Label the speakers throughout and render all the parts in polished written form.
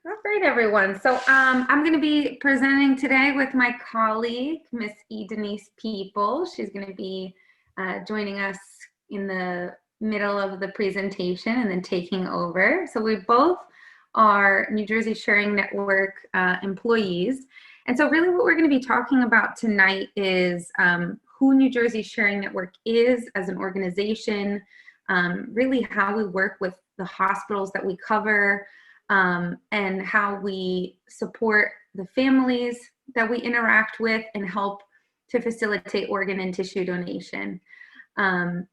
Speaker 1: All right, everyone. So I'm going to be presenting today with my colleague, Miss E. Denise People. She's going to be joining us in the middle of the presentation and then taking over. So we both are New Jersey Sharing Network employees. And so really what we're going to be talking about tonight is who New Jersey Sharing Network is as an organization, really how we work with the hospitals that we cover, and how we support the families that we interact with and help to facilitate organ and tissue donation. Alrighty.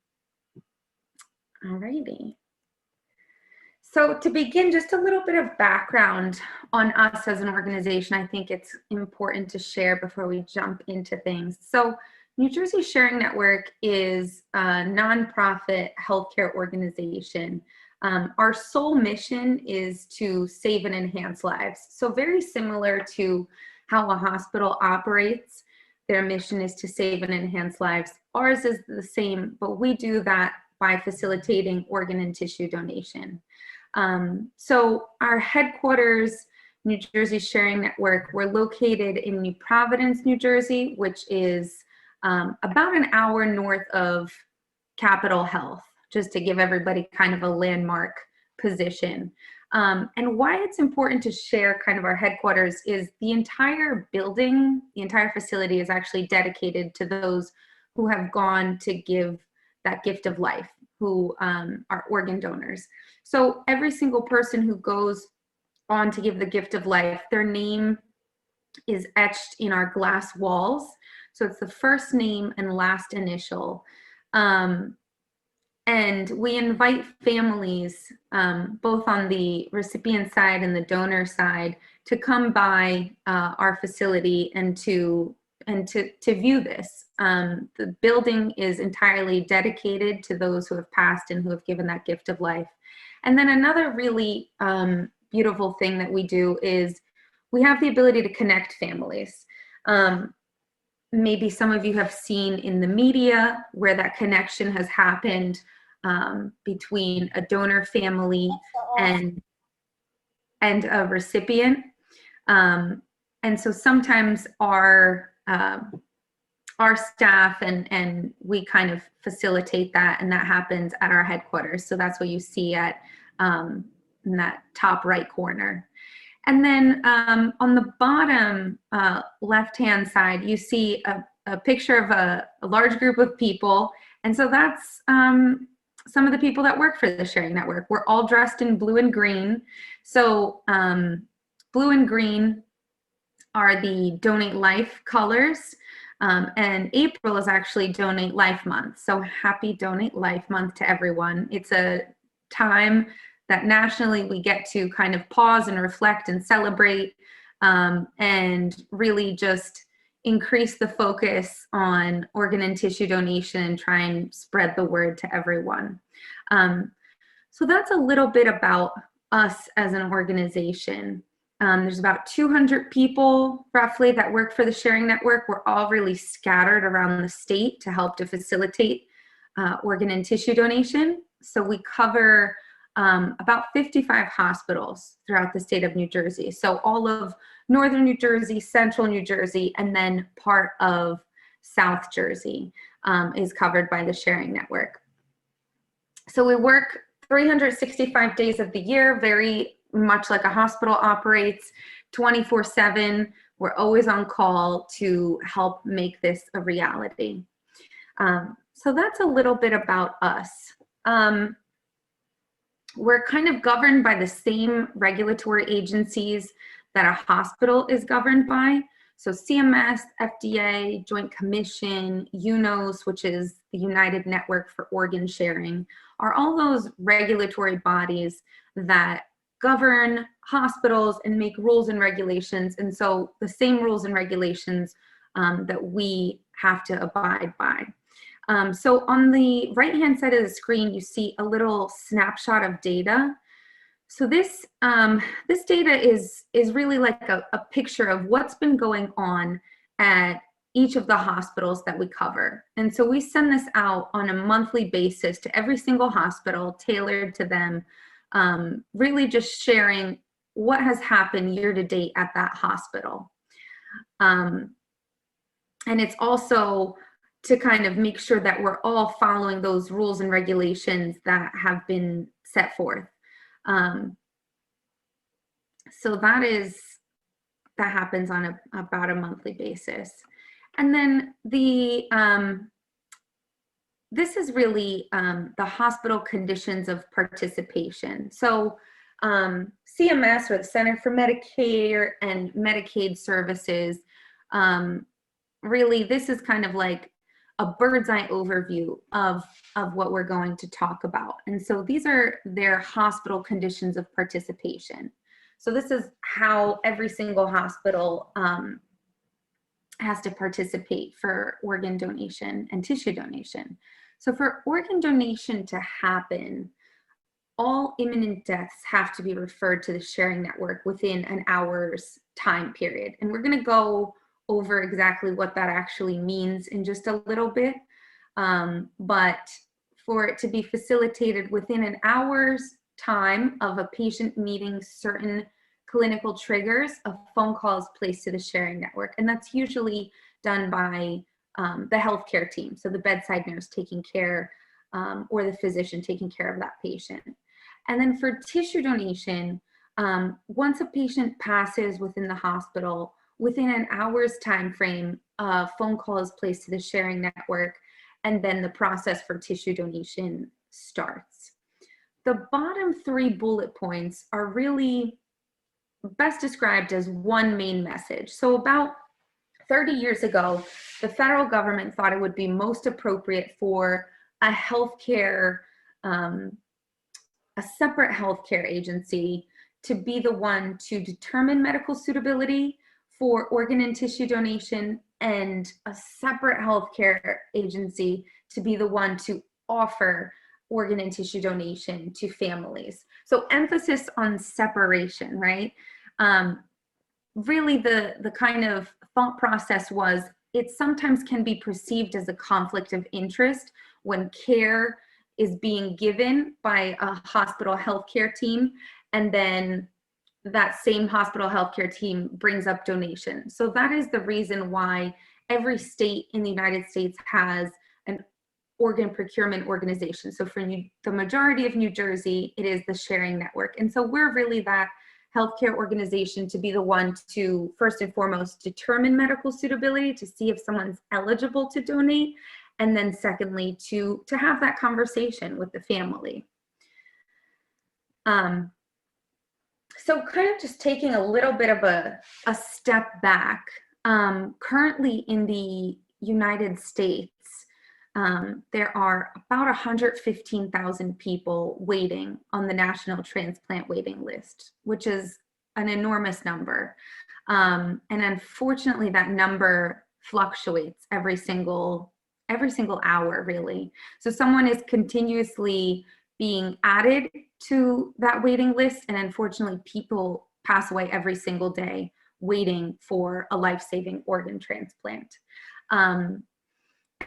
Speaker 1: So to begin, just a little bit of background on us as an organization. I think it's important to share before we jump into things. So New Jersey Sharing Network is a nonprofit healthcare organization. Our sole mission is to save and enhance lives. So very similar to how a hospital operates, their mission is to save and enhance lives. Ours is the same, but we do that by facilitating organ and tissue donation. So our headquarters, New Jersey Sharing Network, we're located in New Providence, New Jersey, which is about an hour north of Capitol Health, just to give everybody kind of a landmark position. And why it's important to share kind of our headquarters is the entire building, the entire facility is actually dedicated to those who have gone to give that gift of life, who are organ donors. So every single person who goes on to give the gift of life, their name is etched in our glass walls. So it's the first name and last initial. And we invite families, both on the recipient side and the donor side, to come by our facility and to view this. The building is entirely dedicated to those who have passed and who have given that gift of life. And then another really beautiful thing that we do is we have the ability to connect families. Maybe some of you have seen in the media where that connection has happened between a donor family and a recipient. And so sometimes our staff and we kind of facilitate that, and that happens at our headquarters. So that's what you see at in that top right corner. And then on the bottom left-hand side, you see a picture of a large group of people. And so that's some of the people that work for the Sharing Network. We're all dressed in blue and green. So blue and green are the Donate Life colors. And April is actually Donate Life Month. So happy Donate Life Month to everyone. It's a time that nationally we get to kind of pause and reflect and celebrate, and really just increase the focus on organ and tissue donation and try and spread the word to everyone. So that's a little bit about us as an organization. There's about 200 people roughly that work for the Sharing Network. We're all really scattered around the state to help to facilitate organ and tissue donation. So we cover about 55 hospitals throughout the state of New Jersey. So all of northern New Jersey, central New Jersey, and then part of South Jersey is covered by the Sharing Network. So we work 365 days of the year, very much like a hospital operates, 24/7. We're always on call to help make this a reality. So that's a little bit about us. We're kind of governed by the same regulatory agencies that a hospital is governed by. So CMS, FDA, Joint Commission, UNOS, which is the United Network for Organ Sharing, are all those regulatory bodies that govern hospitals and make rules and regulations. And so the same rules and regulations that we have to abide by. So on the right-hand side of the screen, you see a little snapshot of data. So this data is really like a picture of what's been going on at each of the hospitals that we cover. And so we send this out on a monthly basis to every single hospital, tailored to them, really just sharing what has happened year to date at that hospital. And it's also to kind of make sure that we're all following those rules and regulations that have been set forth. So that happens on about a monthly basis. And then this is really the hospital conditions of participation. So CMS, or the Center for Medicare and Medicaid Services, really this is kind of like a bird's eye overview of what we're going to talk about. And so these are their hospital conditions of participation. So this is how every single hospital has to participate for organ donation and tissue donation. So for organ donation to happen, all imminent deaths have to be referred to the sharing network within an hour's time period. And we're going to go over exactly what that actually means in just a little bit. But for it to be facilitated within an hour's time of a patient meeting certain clinical triggers, a phone call is placed to the sharing network. And that's usually done by the healthcare team. So the bedside nurse taking care, or the physician taking care of that patient. And then for tissue donation, once a patient passes within the hospital, within an hour's time frame, a phone call is placed to the sharing network, and then the process for tissue donation starts. The bottom 3 bullet points are really best described as one main message. So about 30 years ago, the federal government thought it would be most appropriate for a healthcare, a separate healthcare agency to be the one to determine medical suitability for organ and tissue donation, and a separate healthcare agency to be the one to offer organ and tissue donation to families. So emphasis on separation, right? Really the kind of thought process was, it sometimes can be perceived as a conflict of interest when care is being given by a hospital healthcare team, and then that same hospital healthcare team brings up donation. So that is the reason why every state in the United States has an organ procurement organization. So for the majority of New Jersey, it is the sharing network. And so we're really that healthcare organization to be the one to, first and foremost, determine medical suitability, to see if someone's eligible to donate, and then secondly, to have that conversation with the family. So kind of just taking a little bit of a step back, currently in the United States, there are about 115,000 people waiting on the National Transplant Waiting List, which is an enormous number. And unfortunately, that number fluctuates every single hour, really. So someone is continuously being added to that waiting list, and unfortunately, people pass away every single day waiting for a life-saving organ transplant. And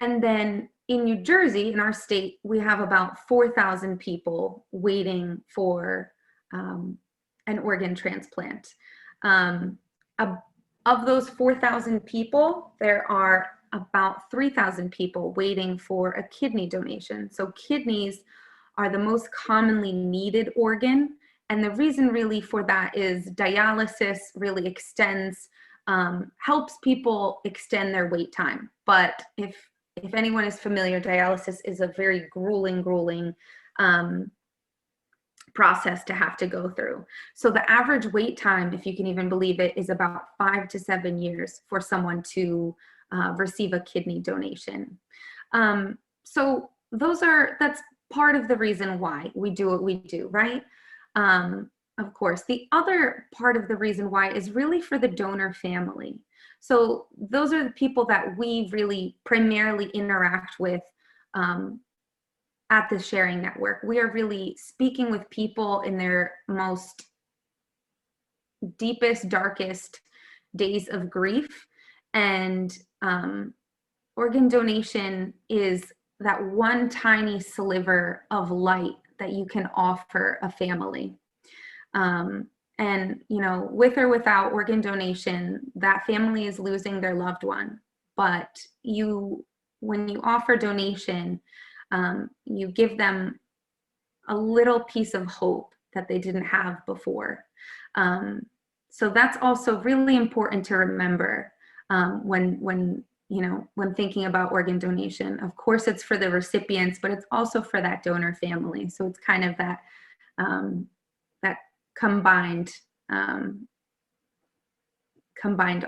Speaker 1: then in New Jersey, in our state, we have about 4,000 people waiting for an organ transplant. Of those 4,000 people, there are about 3,000 people waiting for a kidney donation. So kidneys are the most commonly needed organ. And the reason really for that is dialysis really extends, helps people extend their wait time. But if anyone is familiar, dialysis is a very grueling process to have to go through. So the average wait time, if you can even believe it, is about 5 to 7 years for someone to receive a kidney donation. So that's part of the reason why we do what we do, right? Of course, the other part of the reason why is really for the donor family. So those are the people that we really primarily interact with at the sharing network. We are really speaking with people in their most deepest, darkest days of grief. And organ donation is that one tiny sliver of light that you can offer a family. And And, you know, with or without organ donation, that family is losing their loved one. But when you offer donation, you give them a little piece of hope that they didn't have before. So that's also really important to remember when thinking about organ donation. Of course, it's for the recipients, but it's also for that donor family. So it's kind of that that combined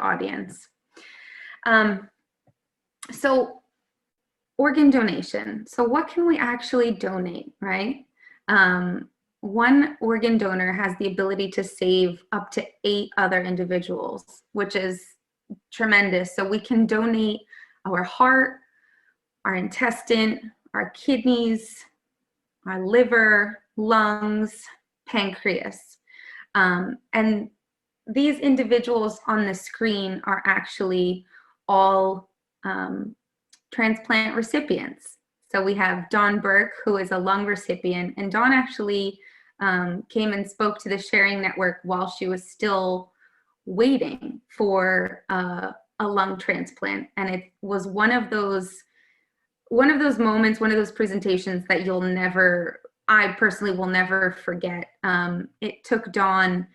Speaker 1: audience. So organ donation. So what can we actually donate, right? One organ donor has the ability to save up to 8 other individuals, which is tremendous. So we can donate our heart, our intestine, our kidneys, our liver, lungs, pancreas. And these individuals on the screen are actually all transplant recipients. So we have Dawn Burke, who is a lung recipient, and Dawn actually came and spoke to the Sharing Network while she was still waiting for a lung transplant. And it was one of those moments, one of those presentations that I personally will never forget. It took Dawn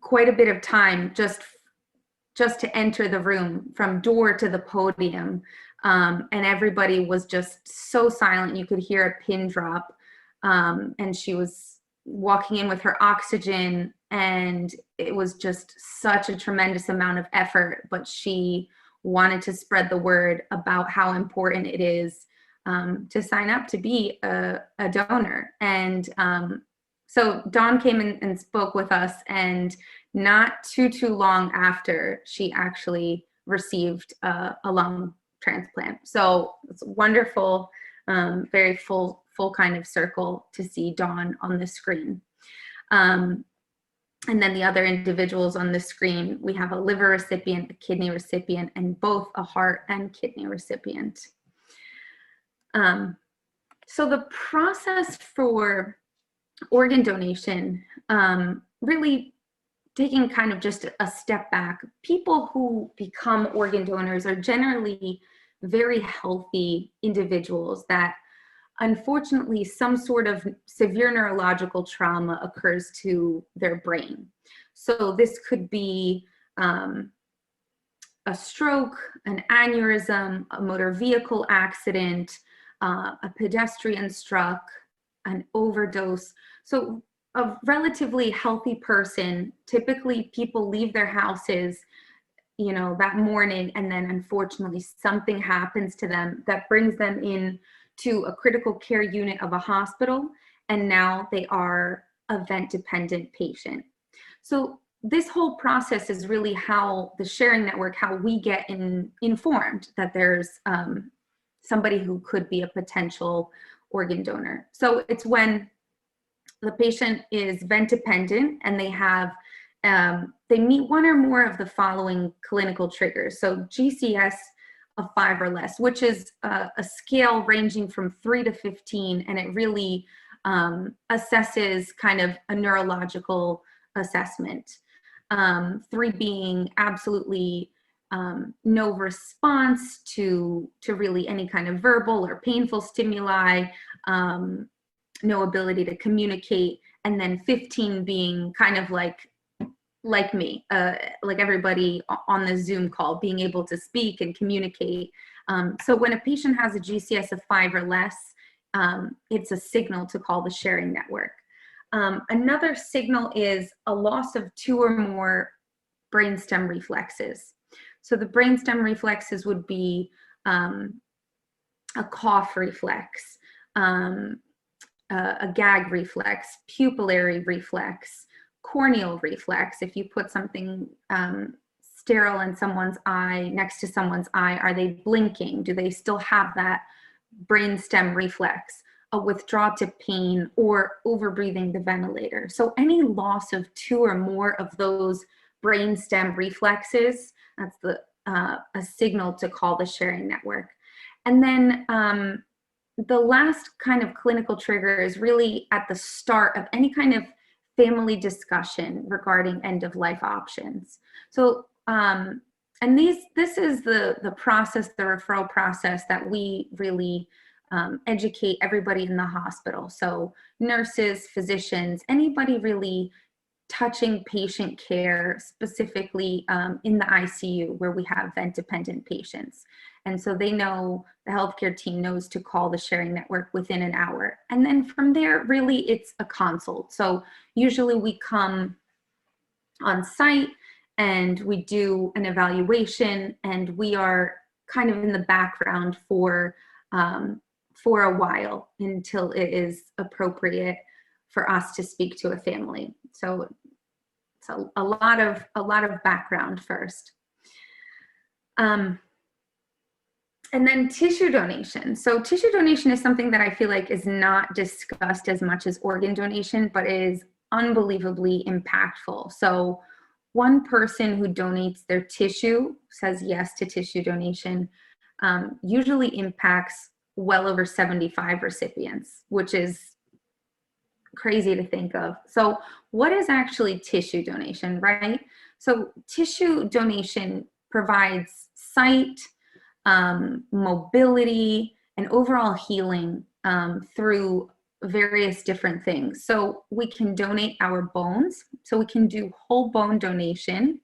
Speaker 1: quite a bit of time just to enter the room, from door to the podium. And everybody was just so silent. You could hear a pin drop. And she was walking in with her oxygen, and it was just such a tremendous amount of effort, but she wanted to spread the word about how important it is to sign up to be a donor. And so Dawn came in and spoke with us, and not too long after, she actually received a lung transplant. So it's wonderful, very full kind of circle to see Dawn on the screen. And then the other individuals on the screen, we have a liver recipient, a kidney recipient, and both a heart and kidney recipient. So the process for organ donation, really taking kind of just a step back, people who become organ donors are generally very healthy individuals that unfortunately some sort of severe neurological trauma occurs to their brain. So this could be a stroke, an aneurysm, a motor vehicle accident, a pedestrian struck, an overdose. So a relatively healthy person, typically people leave their houses, you know, that morning, and then unfortunately something happens to them that brings them in to a critical care unit of a hospital, and now they are a vent-dependent patient. So this whole process is really how the Sharing Network, how we get informed that there's somebody who could be a potential organ donor. So it's when the patient is vent dependent and they have, they meet one or more of the following clinical triggers. So GCS of 5 or less, which is a scale ranging from 3 to 15, and it really assesses kind of a neurological assessment. 3 being absolutely no response to really any kind of verbal or painful stimuli, no ability to communicate, and then 15 being kind of like me, like everybody on the Zoom call, being able to speak and communicate. So when a patient has a GCS of 5 or less, it's a signal to call the Sharing Network. Another signal is a loss of 2 or more brainstem reflexes. So the brainstem reflexes would be a cough reflex, a gag reflex, pupillary reflex, corneal reflex. If you put something sterile in someone's eye, next to someone's eye, are they blinking? Do they still have that brainstem reflex? A withdrawal to pain, or overbreathing the ventilator. So any loss of 2 or more of those brainstem reflexes, that's a signal to call the Sharing Network. And then the last kind of clinical trigger is really at the start of any kind of family discussion regarding end-of-life options. So, and this is the process, the referral process that we really educate everybody in the hospital. So nurses, physicians, anybody really touching patient care, specifically in the ICU where we have vent-dependent patients. And so they know, the healthcare team knows to call the sharing network within an hour. And then from there, really it's a consult. So usually we come on site and we do an evaluation, and we are kind of in the background for a while until it is appropriate for us to speak to a family. So it's a lot of background first. And then tissue donation. So tissue donation is something that I feel like is not discussed as much as organ donation, but is unbelievably impactful. So one person who donates their tissue, says yes to tissue donation, usually impacts well over 75 recipients, which is crazy to think of. So what is actually tissue donation, right? So tissue donation provides sight, mobility, and overall healing through various different things. So we can donate our bones. So we can do whole bone donation.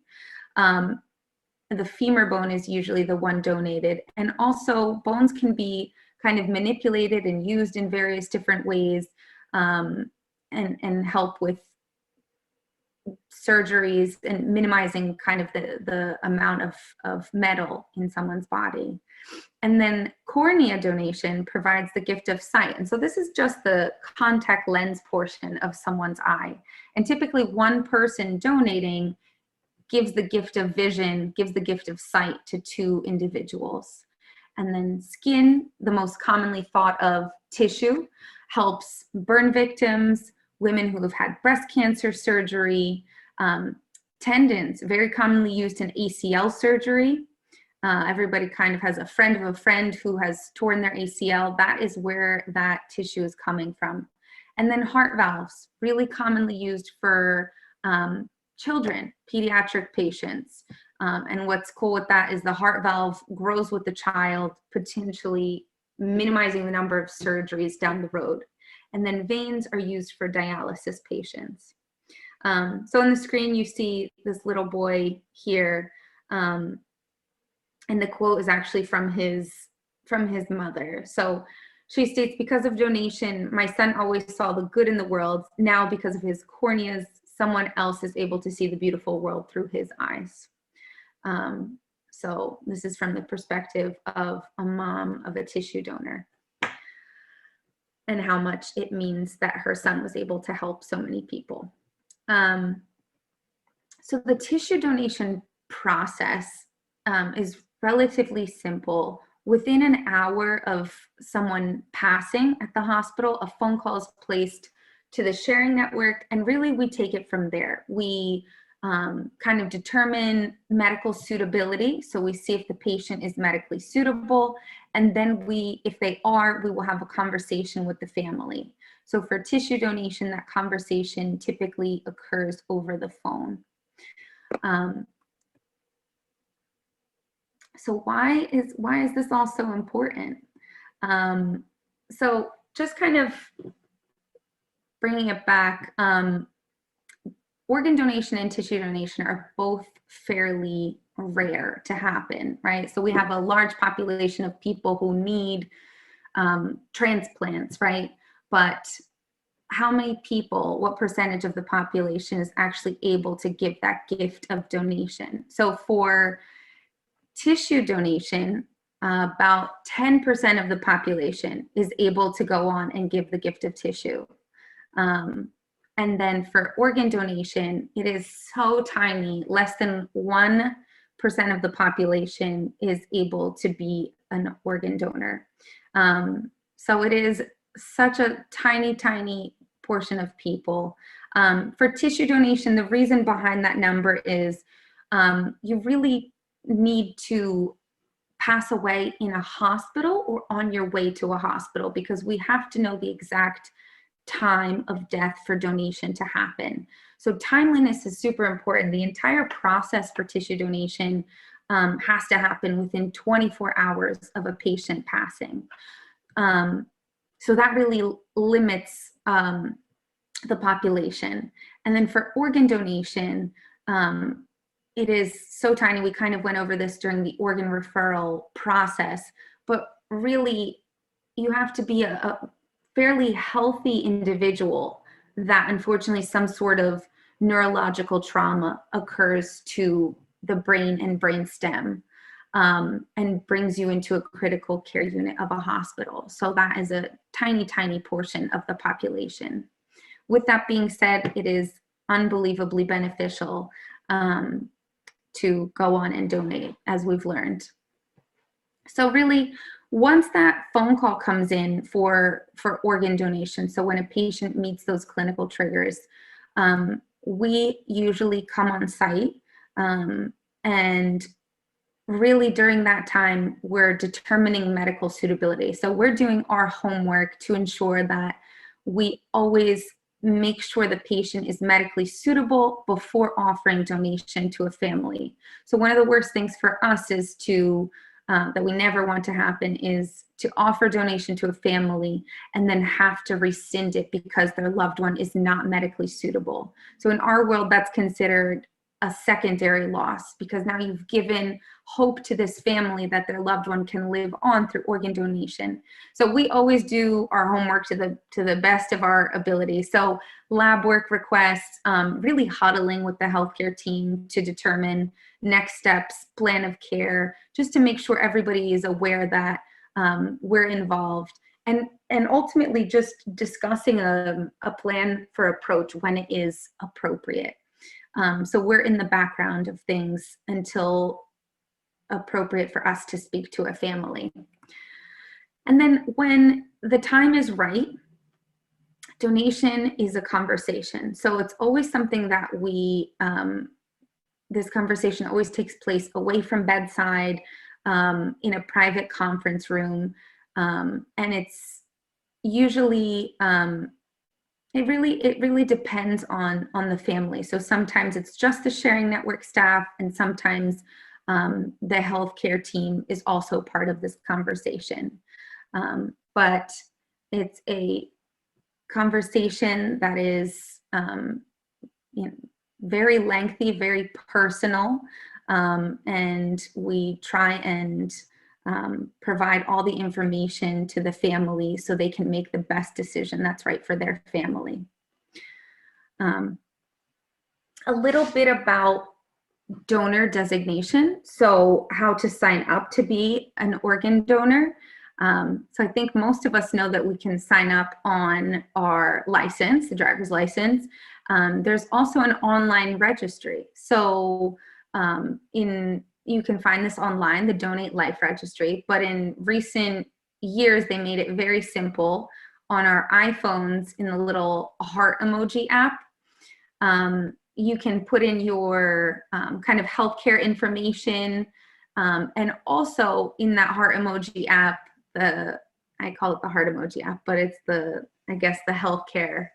Speaker 1: The femur bone is usually the one donated. And also bones can be kind of manipulated and used in various different ways and help with surgeries and minimizing kind of the amount of metal in someone's body. And then cornea donation provides the gift of sight. And so this is just the contact lens portion of someone's eye. And typically one person donating gives the gift of vision, gives the gift of sight to 2 individuals. And then skin, the most commonly thought of tissue, helps burn victims, women who have had breast cancer surgery, tendons, very commonly used in ACL surgery. Everybody kind of has a friend of a friend who has torn their ACL. That is where that tissue is coming from. And then heart valves, really commonly used for children, pediatric patients. And what's cool with that is the heart valve grows with the child, potentially minimizing the number of surgeries down the road. And then veins are used for dialysis patients. So on the screen, you see this little boy here. And the quote is actually from his mother. So she states, "Because of donation, my son always saw the good in the world. Now, because of his corneas, someone else is able to see the beautiful world through his eyes." So this is from the perspective of a mom of a tissue donor, and how much it means that her son was able to help so many people. So the tissue donation process is relatively simple. Within an hour of someone passing at the hospital, a phone call is placed to the sharing network, and really we take it from there. We kind of determine medical suitability. So we see if the patient is medically suitable, and then if they are, we will have a conversation with the family. So for tissue donation, that conversation typically occurs over the phone. So why is this all so important? So just kind of bringing it back, organ donation and tissue donation are both fairly rare to happen, right? So we have a large population of people who need transplants, right? But how many people, what percentage of the population is actually able to give that gift of donation? So for tissue donation, about 10% of the population is able to go on and give the gift of tissue. And then for organ donation, it is so tiny, less than 1% of the population is able to be an organ donor. So it is such a tiny, tiny portion of people. For tissue donation, the reason behind that number is you really need to pass away in a hospital or on your way to a hospital, because we have to know the exact time of death for donation to happen. So timeliness is super important. The entire process for tissue donation has to happen within 24 hours of a patient passing. So that really limits the population. And then for organ donation, it is so tiny. We kind of went over this during the organ referral process, but really you have to be a fairly healthy individual that unfortunately some sort of neurological trauma occurs to the brain and brain stem, and brings you into a critical care unit of a hospital. So that is a tiny, tiny portion of the population. With that being said, it is unbelievably beneficial to go on and donate, as we've learned. So really, once that phone call comes in for organ donation, so when a patient meets those clinical triggers, we usually come on site, and really during that time, we're determining medical suitability. So we're doing our homework to ensure that we always make sure the patient is medically suitable before offering donation to a family. So one of the worst things for us is to, that we never want to happen, is to offer donation to a family and then have to rescind it because their loved one is not medically suitable. So in our world, that's considered a secondary loss, because now you've given hope to this family that their loved one can live on through organ donation. So we always do our homework to the best of our ability. So lab work requests, really huddling with the healthcare team to determine next steps, plan of care, just to make sure everybody is aware that we're involved, and ultimately just discussing a plan for approach when it is appropriate. So we're in the background of things until appropriate for us to speak to a family. And then when the time is right, donation is a conversation. So it's always something that we, this conversation always takes place away from bedside, in a private conference room. And it's usually, it really depends on the family. So sometimes it's just the sharing network staff, and sometimes the healthcare team is also part of this conversation. But it's a conversation that is very lengthy, very personal, and we try and provide all the information to the family so they can make the best decision that's right for their family. A little bit about donor designation. So how to sign up to be an organ donor. So I think most of us know that we can sign up on our license, the driver's license. There's also an online registry. So you can find this online, the Donate Life Registry, but in recent years, they made it very simple on our iPhones in the little heart emoji app. You can put in your kind of healthcare information, and also in that heart emoji app, I call it the heart emoji app, but it's I guess the healthcare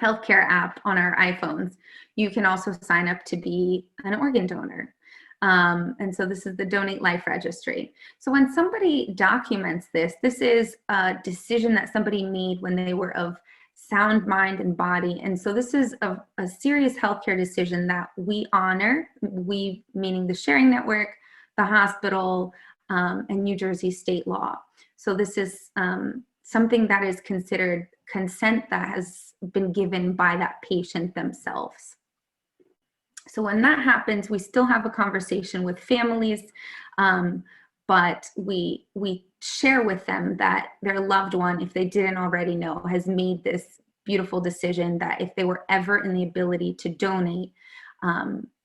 Speaker 1: app on our iPhones. You can also sign up to be an organ donor. And so this is the Donate Life Registry. So when somebody documents this is a decision that somebody made when they were of sound mind and body. And so this is a serious healthcare decision that we honor, we meaning the sharing network, the hospital, and New Jersey state law. So this is something that is considered consent that has been given by that patient themselves. So when that happens, we still have a conversation with families, but we share with them that their loved one, if they didn't already know, has made this beautiful decision that if they were ever in the ability to donate,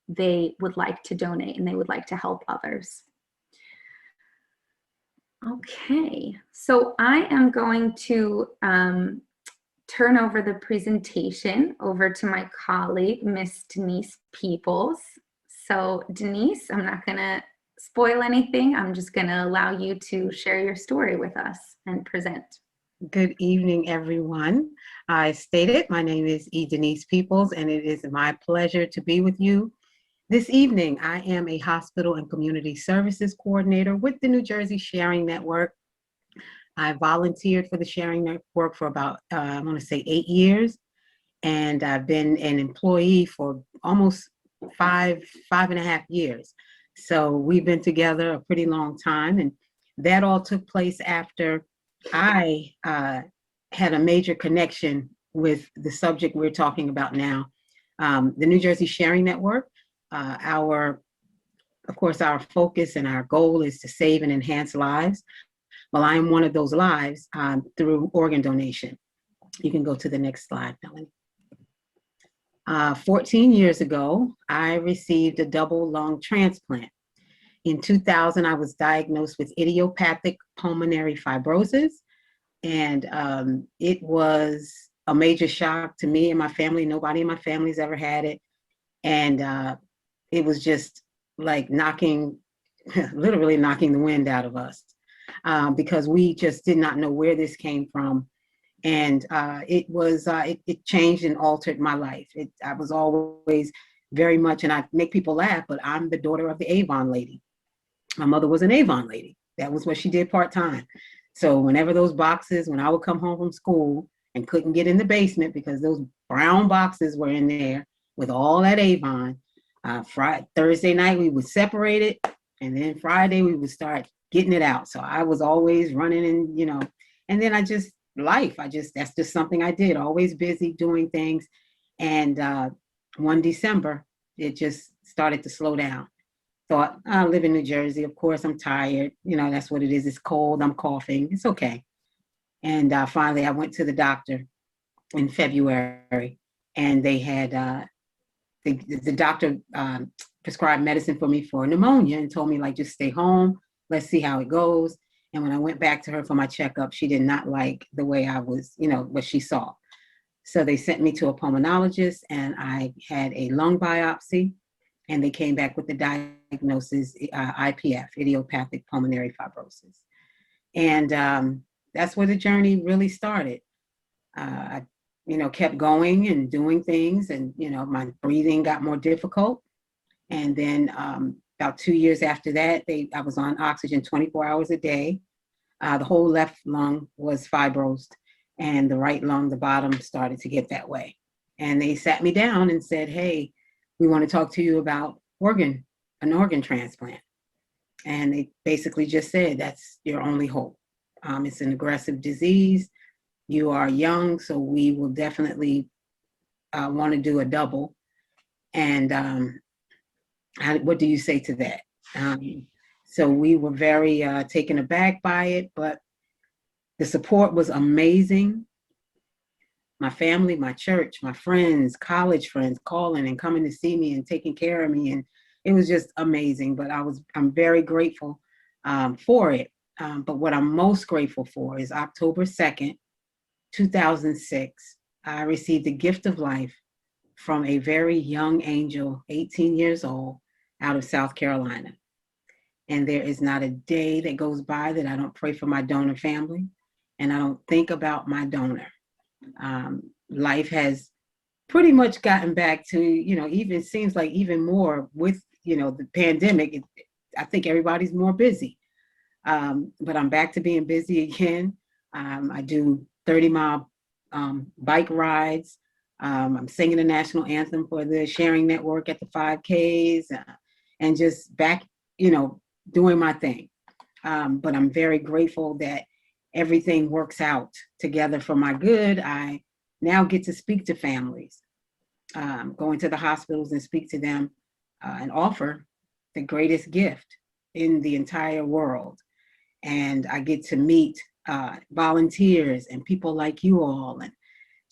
Speaker 1: they would like to donate and they would like to help others. Okay, so I am going to turn over the presentation over to my colleague, Miss Denise Peoples. So Denise, I'm not gonna spoil anything. I'm just gonna allow you to share your story with us and present.
Speaker 2: Good evening, everyone. I stated my name is Denise Peoples, and it is my pleasure to be with you this evening. I am a hospital and community services coordinator with the New Jersey Sharing Network. I volunteered for the Sharing Network for about, I want to say 8 years, and I've been an employee for almost five and a half years. So we've been together a pretty long time, and that all took place after I had a major connection with the subject we're talking about now, the New Jersey Sharing Network. Of course, our focus and our goal is to save and enhance lives. Well, I am one of those lives through organ donation. You can go to the next slide, Melanie. 14 years ago, I received a double lung transplant. In 2000, I was diagnosed with idiopathic pulmonary fibrosis, and it was a major shock to me and my family. Nobody in my family's ever had it, and it was just like literally knocking the wind out of us, because we just did not know where this came from. And it changed and altered my life. I was always very much, and I make people laugh, but I'm the daughter of the Avon lady. My mother was an Avon lady. That was what she did part-time. So whenever when I would come home from school and couldn't get in the basement because those brown boxes were in there with all that Avon, Thursday night we would separate it, and then Friday we would start getting it out. So I was always running, and then that's just something I did, always busy doing things. And one December, it just started to slow down. Thought, I live in New Jersey. Of course, I'm tired. That's what it is. It's cold. I'm coughing. It's okay. And finally, I went to the doctor in February, and they had the doctor prescribed medicine for me for pneumonia and told me, like, just stay home. Let's see how it goes. And when I went back to her for my checkup, she did not like the way I was, what she saw. So they sent me to a pulmonologist, and I had a lung biopsy, and they came back with the diagnosis, IPF, idiopathic pulmonary fibrosis. And that's where the journey really started. I, kept going and doing things, and, my breathing got more difficult. And then about 2 years after that, I was on oxygen 24 hours a day. The whole left lung was fibrosed, and the right lung, the bottom, started to get that way. And they sat me down and said, hey, we want to talk to you about an organ transplant. And they basically just said, that's your only hope. It's an aggressive disease. You are young, so we will definitely want to do a double. And what do you say to that? So we were very taken aback by it, but the support was amazing. My family, my church, my friends, college friends calling and coming to see me and taking care of me. And it was just amazing, but I'm very grateful for it. But what I'm most grateful for is October 2nd, 2006, I received the gift of life from a very young angel, 18 years old, out of South Carolina. And there is not a day that goes by that I don't pray for my donor family, and I don't think about my donor. Life has pretty much gotten back to, even seems like even more with, the pandemic. I think everybody's more busy. But I'm back to being busy again. I do 30-mile bike rides. I'm singing the national anthem for the Sharing Network at the 5Ks, and just back, doing my thing. But I'm very grateful that everything works out together for my good. I now get to speak to families, go into the hospitals and speak to them, and offer the greatest gift in the entire world. And I get to meet volunteers and people like you all. And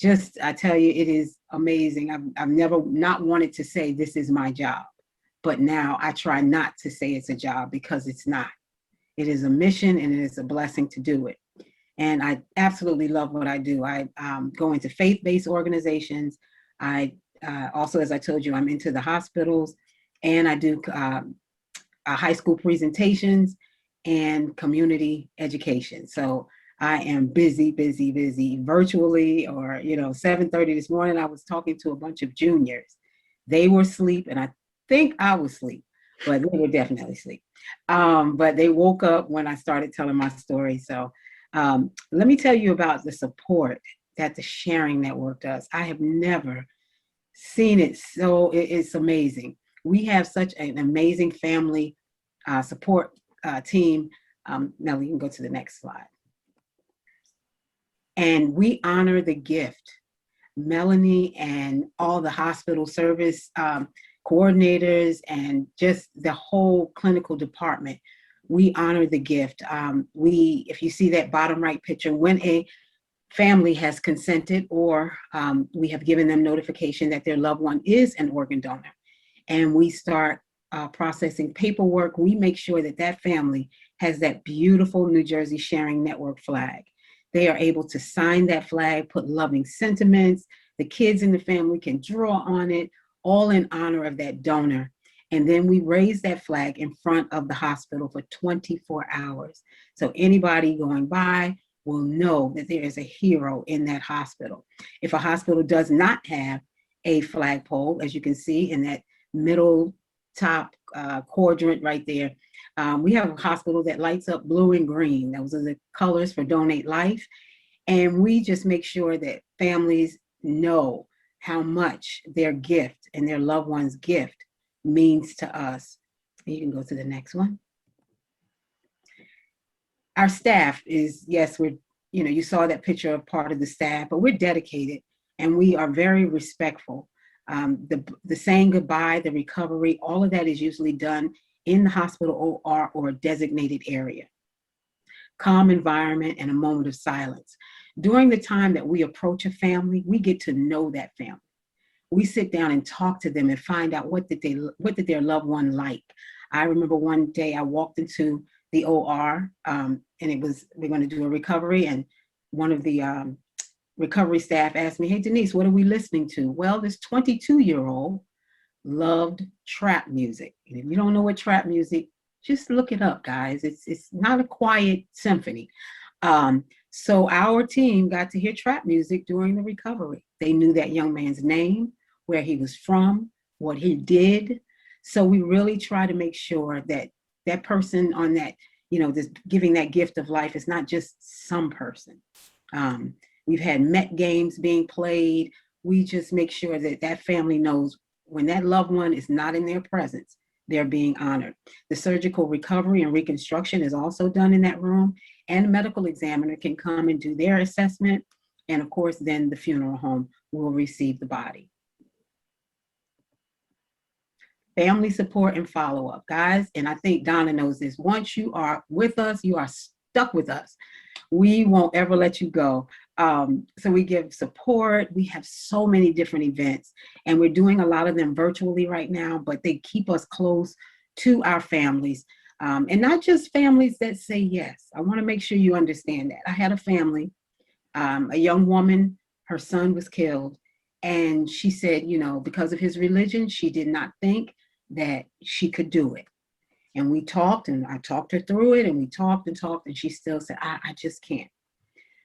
Speaker 2: just, I tell you, it is amazing. I've never not wanted to say this is my job, but now I try not to say it's a job, because it's not. It is a mission, and it is a blessing to do it. And I absolutely love what I do. I go into faith-based organizations. I also, as I told you, I'm into the hospitals, and I do high school presentations and community education. So I am busy, busy, busy virtually, or, 7:30 this morning, I was talking to a bunch of juniors. They were asleep, and I think I was asleep, but they were definitely asleep. But they woke up when I started telling my story. So let me tell you about the support that the Sharing Network does. I have never seen it, so it's amazing. We have such an amazing family support team. Now we can go to the next slide. And we honor the gift. Melanie and all the hospital service coordinators and just the whole clinical department, we honor the gift. If you see that bottom right picture, when a family has consented or we have given them notification that their loved one is an organ donor, and we start processing paperwork, we make sure that that family has that beautiful New Jersey Sharing Network flag. They are able to sign that flag, put loving sentiments. The kids in the family can draw on it, all in honor of that donor. And then we raise that flag in front of the hospital for 24 hours. So anybody going by will know that there is a hero in that hospital. If a hospital does not have a flagpole, as you can see in that middle top quadrant right there, we have a hospital that lights up blue and green. Those are the colors for Donate Life. And we just make sure that families know how much their gift and their loved one's gift means to us. You can go to the next one. Our staff is, yes, you saw that picture of part of the staff, but we're dedicated and we are very respectful. The saying goodbye, the recovery, all of that is usually done in the hospital OR or a designated area. Calm environment and a moment of silence. During the time that we approach a family, we get to know that family. We sit down and talk to them and find out what did their loved one like. I remember one day I walked into the OR and we're going to do a recovery, and one of the recovery staff asked me, "Hey Denise, what are we listening to?" Well, this 22-year-old loved trap music. And if you don't know what trap music, just look it up, guys. It's not a quiet symphony. So our team got to hear trap music during the recovery. They knew that young man's name, where he was from, what he did. So we really try to make sure that that person on that, this giving that gift of life is not just some person. We've had Met games being played. We just make sure that that family knows when that loved one is not in their presence, they're being honored. The surgical recovery and reconstruction is also done in that room, and a medical examiner can come and do their assessment. And of course, then the funeral home will receive the body. Family support and follow-up, guys. And I think Donna knows this. Once you are with us, you are stuck with us. We won't ever let you go. So we give support. We have so many different events, and we're doing a lot of them virtually right now, but they keep us close to our families. And not just families that say yes. I want to make sure you understand that. I had a family, a young woman, her son was killed, and she said, because of his religion, she did not think that she could do it. And we talked, and I talked her through it, and we talked, and she still said, I just can't.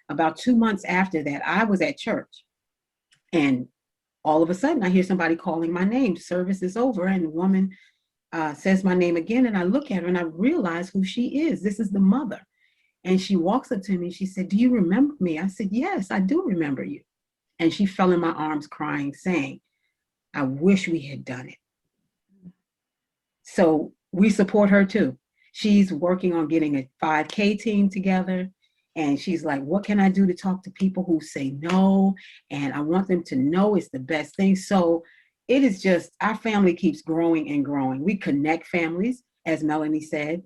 Speaker 2: About 2 months after that, I was at church, and all of a sudden I hear somebody calling my name. Service is over, and the woman says my name again, and I look at her and I realize who she is. This is the mother. And she walks up to me, she said, "Do you remember me?" I said, "Yes, I do remember you." And she fell in my arms crying, saying, "I wish we had done it." So we support her too. She's working on getting a 5K team together. And she's like, "What can I do to talk to people who say no? And I want them to know it's the best thing." So it is just, our family keeps growing and growing. We connect families, as Melanie said.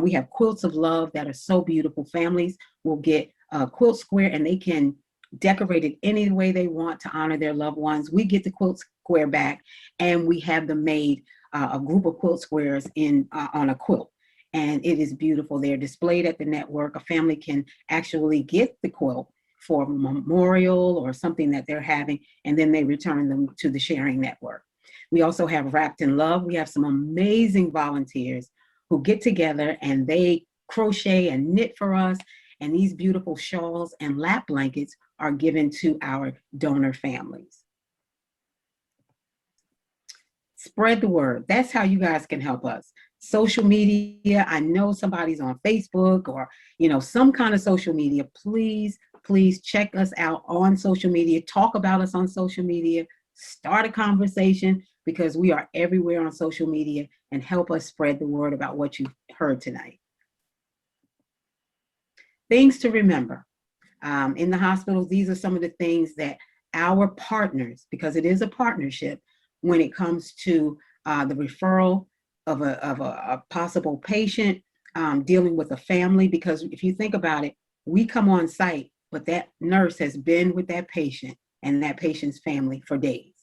Speaker 2: We have quilts of love that are so beautiful. Families will get a quilt square and they can decorate it any way they want to honor their loved ones. We get the quilt square back and we have them made a group of quilt squares on a quilt. And it is beautiful. They're displayed at the network. A family can actually get the quilt for a memorial or something that they're having, and then they return them to the Sharing Network. We also have Wrapped in Love. We have some amazing volunteers who get together and they crochet and knit for us. And these beautiful shawls and lap blankets are given to our donor families. Spread the word. That's how you guys can help us. Social media, I know somebody's on Facebook or, some kind of social media. Please check us out on social media. Talk about us on social media. Start a conversation, because we are everywhere on social media, and help us spread the word about what you heard tonight. Things to remember. In the hospitals, these are some of the things that our partners, because it is a partnership when it comes to the referral of a possible patient, dealing with a family, because if you think about it, we come on site, but that nurse has been with that patient and that patient's family for days.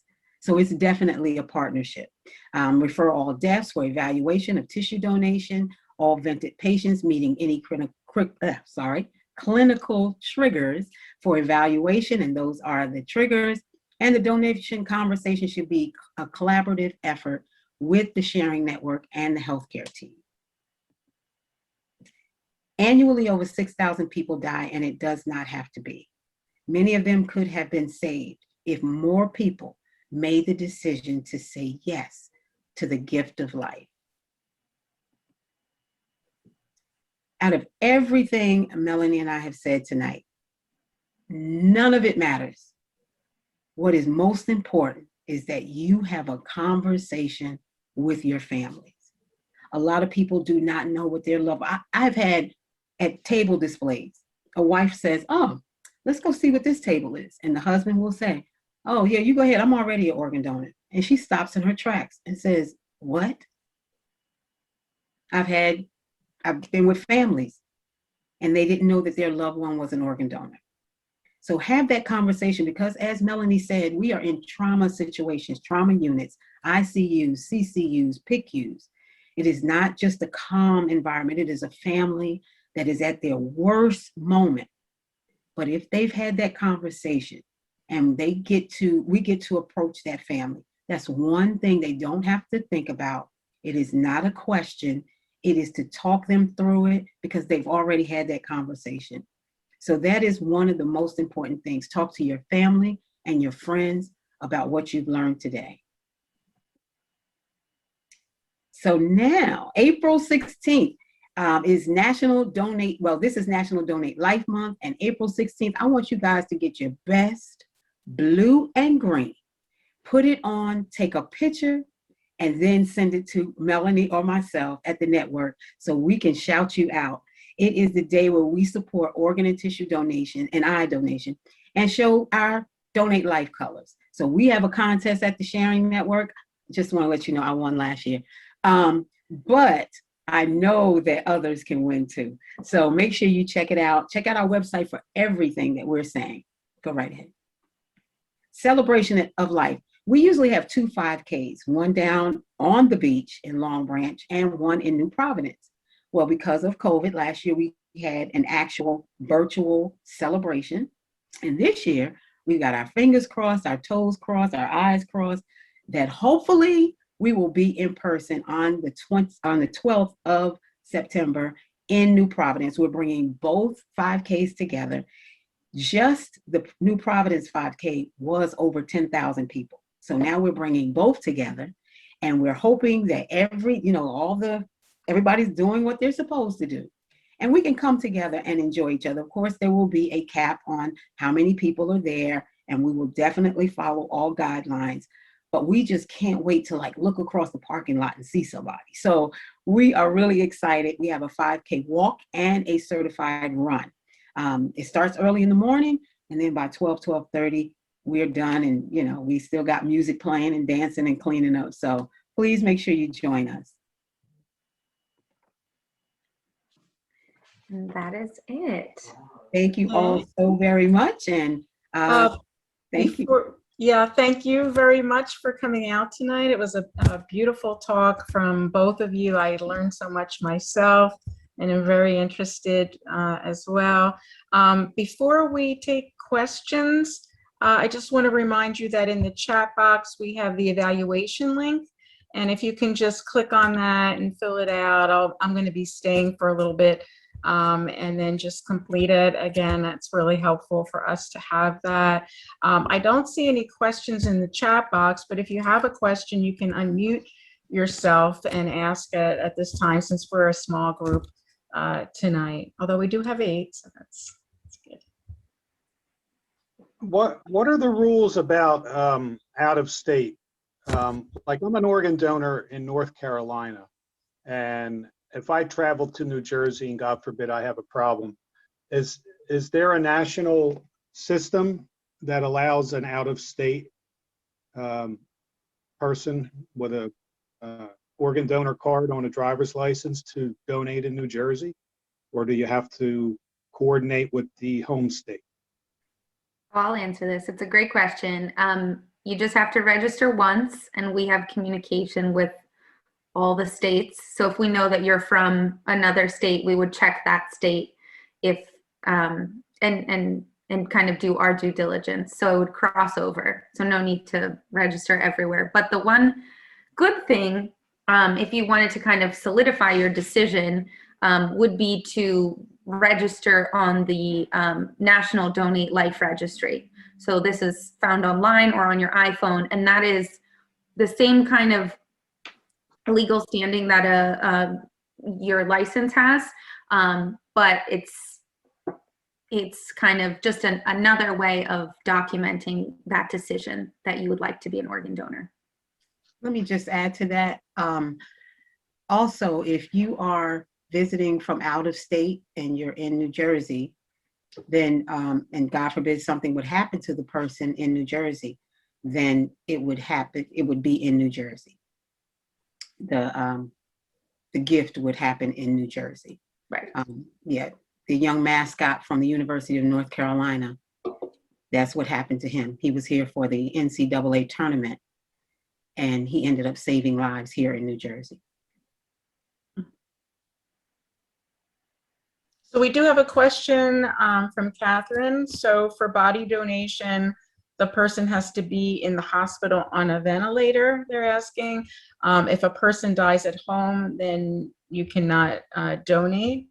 Speaker 2: So it's definitely a partnership. Refer all deaths for evaluation of tissue donation, all vented patients meeting any clinical triggers for evaluation, and those are the triggers. And the donation conversation should be a collaborative effort with the sharing network and the healthcare team. Annually, over 6,000 people die, and it does not have to be. Many of them could have been saved if more people made the decision to say yes to the gift of life. Out of everything Melanie and I have said tonight, none of it matters. What is most important is that you have a conversation with your families. A lot of people do not know what their love. I've had at table displays, a wife says, "Oh, let's go see what this table is." And the husband will say, "Oh, yeah, you go ahead. I'm already an organ donor." And she stops in her tracks and says, "What?" I've been with families and they didn't know that their loved one was an organ donor. So have that conversation, because as Melanie said, we are in trauma situations, trauma units, ICUs, CCUs, PICUs. It is not just a calm environment. It is a family that is at their worst moment. But if they've had that conversation and we get to approach that family, that's one thing they don't have to think about. It is not a question. It is to talk them through it, because they've already had that conversation. So that is one of the most important things. Talk to your family and your friends about what you've learned today. So now, April 16th is National Donate, this is National Donate Life Month, and April 16th, I want you guys to get your best blue and green, put it on, take a picture, and then send it to Melanie or myself at the network so we can shout you out. It is the day where we support organ and tissue donation and eye donation and show our Donate Life colors. So we have a contest at the Sharing Network. Just want to let you know I won last year. But I know that others can win too. So make sure you check it out. Check out our website for everything that we're saying. Go right ahead. Celebration of life. We usually have 2 5Ks, one down on the beach in Long Branch and one in New Providence. Well, because of COVID, last year we had an actual virtual celebration. And this year we got our fingers crossed, our toes crossed, our eyes crossed, that hopefully we will be in person on the 12th of September in New Providence. We're bringing both 5Ks together. Just the New Providence 5K was over 10,000 people. So now we're bringing both together, and we're hoping that everybody's doing what they're supposed to do, and we can come together and enjoy each other. Of course, there will be a cap on how many people are there, and we will definitely follow all guidelines, but we just can't wait to look across the parking lot and see somebody. So we are really excited. We have a 5K walk and a certified run. It starts early in the morning, and then by 12:30, we're done, and we still got music playing and dancing and cleaning up. So please make sure you join us.
Speaker 1: And that is it.
Speaker 2: Thank you all so very much, and thank you.
Speaker 3: Yeah, thank you very much for coming out tonight. It was a beautiful talk from both of you. I learned so much myself, and I'm very interested as well. Before we take questions, I just want to remind you that in the chat box, we have the evaluation link. And if you can just click on that and fill it out, I'm going to be staying for a little bit and then just complete it. Again, that's really helpful for us to have that. I don't see any questions in the chat box, but if you have a question, you can unmute yourself and ask it at this time, since we're a small group tonight, although we do have 8, so that's good.
Speaker 4: What are the rules about out of state? Like I'm an organ donor in North Carolina, and if I travel to New Jersey and God forbid I have a problem, is there a national system that allows an out of state person with a organ donor card on a driver's license to donate in New Jersey, or do you have to coordinate with the home state?
Speaker 1: I'll answer this. It's a great question. You just have to register once, and we have communication with all the states. So if we know that you're from another state, we would check that state if and kind of do our due diligence. So it would cross over. So no need to register everywhere. But the one good thing, if you wanted to kind of solidify your decision, would be to register on the National Donate Life Registry. So this is found online or on your iPhone, and that is the same kind of legal standing that your license has, but it's kind of just another way of documenting that decision that you would like to be an organ donor.
Speaker 2: Let me just add to that. Also, if you are visiting from out of state and you're in New Jersey, then, and God forbid something would happen to the person in New Jersey, then it would be in New Jersey. The gift would happen in New Jersey.
Speaker 1: Right.
Speaker 2: Yeah, the young mascot from the University of North Carolina, that's what happened to him. He was here for the NCAA tournament, and he ended up saving lives here in New Jersey.
Speaker 3: So we do have a question from Catherine. So for body donation, the person has to be in the hospital on a ventilator, they're asking. If a person dies at home, then you cannot donate.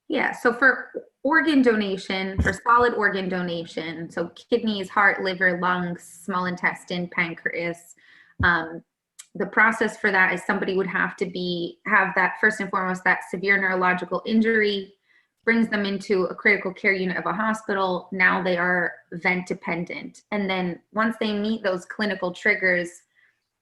Speaker 1: Yeah, so for organ donation, for solid organ donation, so kidneys, heart, liver, lungs, small intestine, pancreas, the process for that is somebody would have to have that, first and foremost, that severe neurological injury, brings them into a critical care unit of a hospital. Now they are vent dependent. And then once they meet those clinical triggers,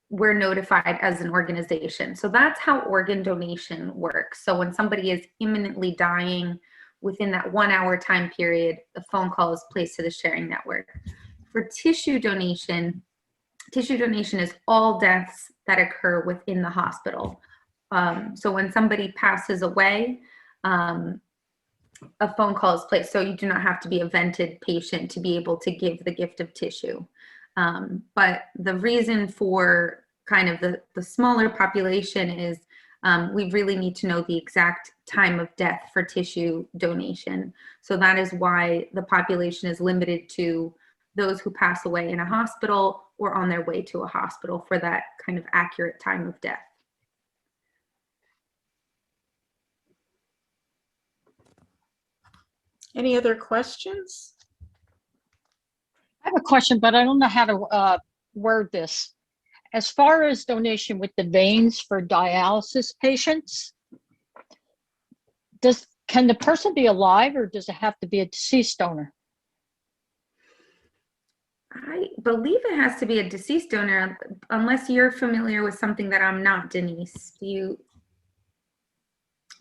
Speaker 1: we're notified as an organization. So that's how organ donation works. So when somebody is imminently dying, within that 1 hour time period, the phone call is placed to the sharing network. For tissue donation is all deaths that occur within the hospital. So when somebody passes away, a phone call is placed. So you do not have to be a vented patient to be able to give the gift of tissue. But the reason for kind of the smaller population is we really need to know the exact time of death for tissue donation. So that is why the population is limited to those who pass away in a hospital or on their way to a hospital for that kind of accurate time of death.
Speaker 3: Any other questions?
Speaker 5: I have a question, but I don't know how to word this. As far as donation with the veins for dialysis patients, can the person be alive or does it have to be a deceased donor?
Speaker 1: I believe it has to be a deceased donor, unless you're familiar with something that I'm not, Denise.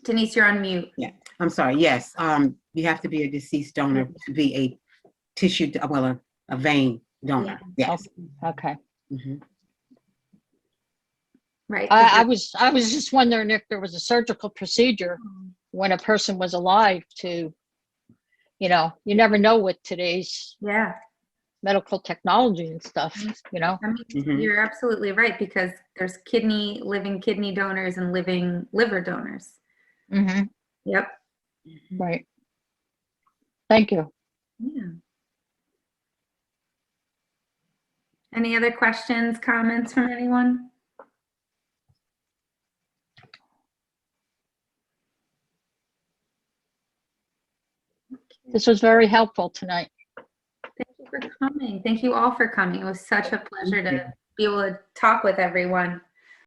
Speaker 1: Denise, you're on mute.
Speaker 2: Yeah, I'm sorry. Yes, you have to be a deceased donor to be a tissue, well, a vein donor.
Speaker 1: Yeah.
Speaker 2: Yes.
Speaker 5: Okay.
Speaker 2: Mhm.
Speaker 1: Right.
Speaker 5: I was just wondering if there was a surgical procedure when a person was alive to, you never know with today's
Speaker 1: Yeah.
Speaker 5: medical technology and stuff,
Speaker 1: I mean, you're absolutely right, because there's living kidney donors and living liver donors.
Speaker 5: Mm-hmm.
Speaker 1: Yep.
Speaker 5: Right. Thank you.
Speaker 1: Yeah. Any other questions, comments from anyone?
Speaker 5: This was very helpful tonight.
Speaker 1: Thank you for coming. Thank you all for coming. It was such a pleasure to be able to talk with everyone.